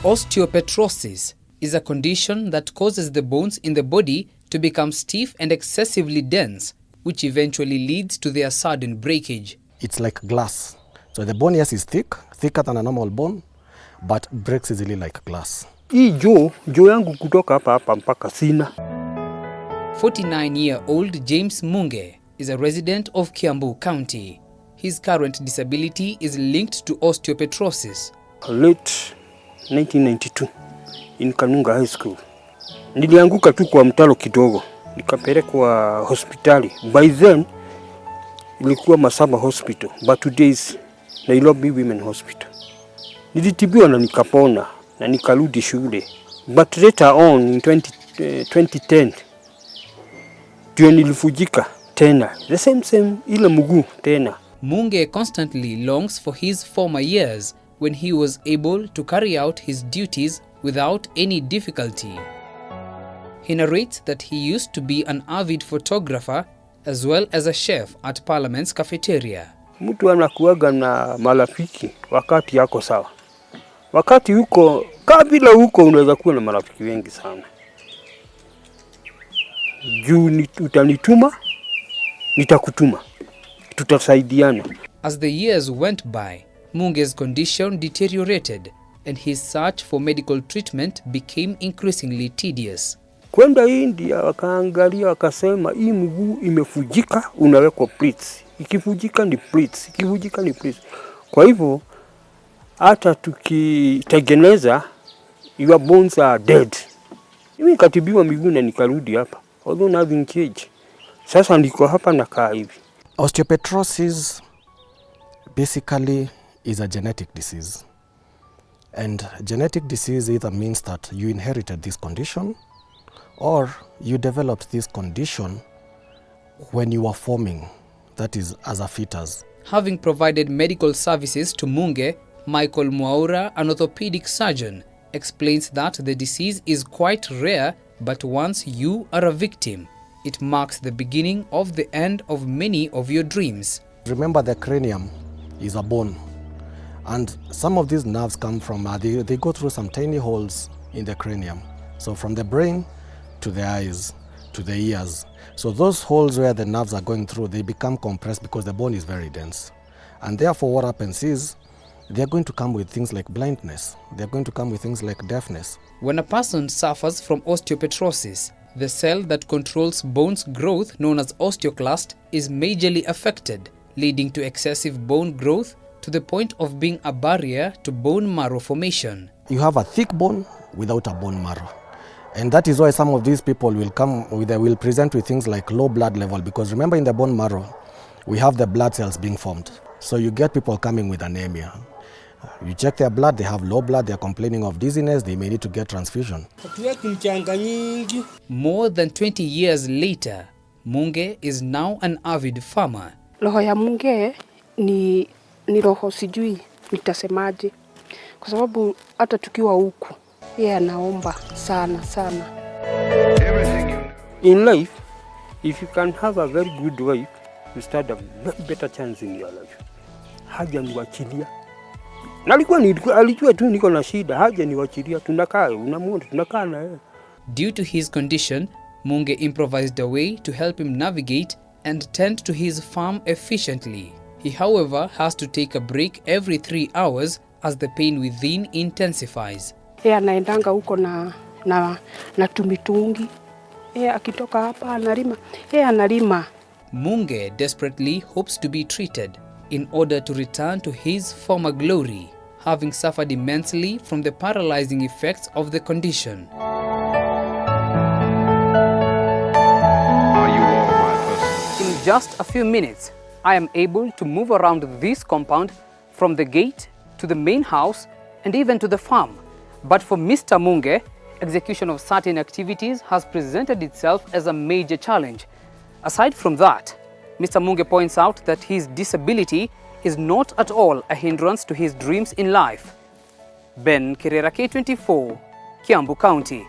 Osteopetrosis is a condition that causes the bones in the body to become stiff and excessively dense, which eventually leads to their sudden breakage. It's like glass. So the bone, yes, is thick, thicker than a normal bone, but breaks easily like glass. Hii joo yangu kutoka hapa mpaka sina. 49-year-old James Munge is a resident of Kiambu County. His current disability is linked to osteopetrosis. Late 1992 in Kanunga High School. Nilianguka tu kwa mtaro kidogo, nikapelekwa hospitali. By then ilikuwa Masaba Hospital, but today is Nairobi Women Hospital. Nilitibiwa na nikapona na nikarudi shule. But later on in 2010 ndio nilifujika tena. The same ile mguu tena. Munge constantly longs for his former years when he was able to carry out his duties without any difficulty. He narrates that he used to be an avid photographer as well as a chef at Parliament's cafeteria. Mtu anakuaga na marafiki wakati yako sawa. Wakati huko kabla huko unaweza kuwa na marafiki wengi sana. Juu utanituma, nitakutuma. Tutasaidiana. As the years went by, Munge's condition deteriorated and his search for medical treatment became increasingly tedious. Kwenda India wakaangalia wakasema hii mguu imefujika, unawekwa plates. Ikifujika ni plates, ikifujika ni plates. Kwa hivyo hata tukitengeneza your bones are dead. Mimi nikatibiwa miguu na nikarudi hapa. Although nothing changed. Sasa niko hapa nakaa hivi. Osteopetrosis basically is a genetic disease. And genetic disease either means that you inherited this condition or you developed this condition when you were forming, that is, as a fetus. Having provided medical services to Munge, Michael Mwaura, an orthopedic surgeon, explains that the disease is quite rare, but once you are a victim, it marks the beginning of the end of many of your dreams. Remember, the cranium is a bone, and some of these nerves come from, they go through some tiny holes in the cranium. So from the brain to the eyes, to the ears. So those holes where the nerves are going through, they become compressed because the bone is very dense. And therefore what happens is, they're going to come with things like blindness. They're going to come with things like deafness. When a person suffers from osteopetrosis, the cell that controls bone's growth, known as osteoclast, is majorly affected, leading to excessive bone growth to the point of being a barrier to bone marrow formation. You have a thick bone without a bone marrow. And that is why some of these people will present with things like low blood level, because remember, in the bone marrow, we have the blood cells being formed. So you get people coming with anemia. You check their blood, they have low blood, they're complaining of dizziness, they may need to get transfusion. More than 20 years later, Munge is now an avid farmer. Roho ya Munge ni roho sijui nitasemaje. Kwa sababu hata tukiwa huku, yeye anaomba sana. In life, if you can have a very good wife, you start a very better chance in your life. Haja niwachilia. Alijua tu niko na shida, haja niwachilia, tunakaa, unamuona tunakaa na yeye. Due to his condition, Munge improvised a way to help him navigate and tend to his farm efficiently. He, however, has to take a break every 3 hours as the pain within intensifies. Yeye anaendanga huko na tumitungi. Yeye akitoka hapa analima. Munge desperately hopes to be treated in order to return to his former glory, having suffered immensely from the paralyzing effects of the condition. In just a few minutes, I am able to move around this compound from the gate to the main house and even to the farm. But for Mr. Munge, execution of certain activities has presented itself as a major challenge. Aside from that, Mr. Munge points out that his disability is not at all a hindrance to his dreams in life. Ben Kirera, K24, Kiambu County.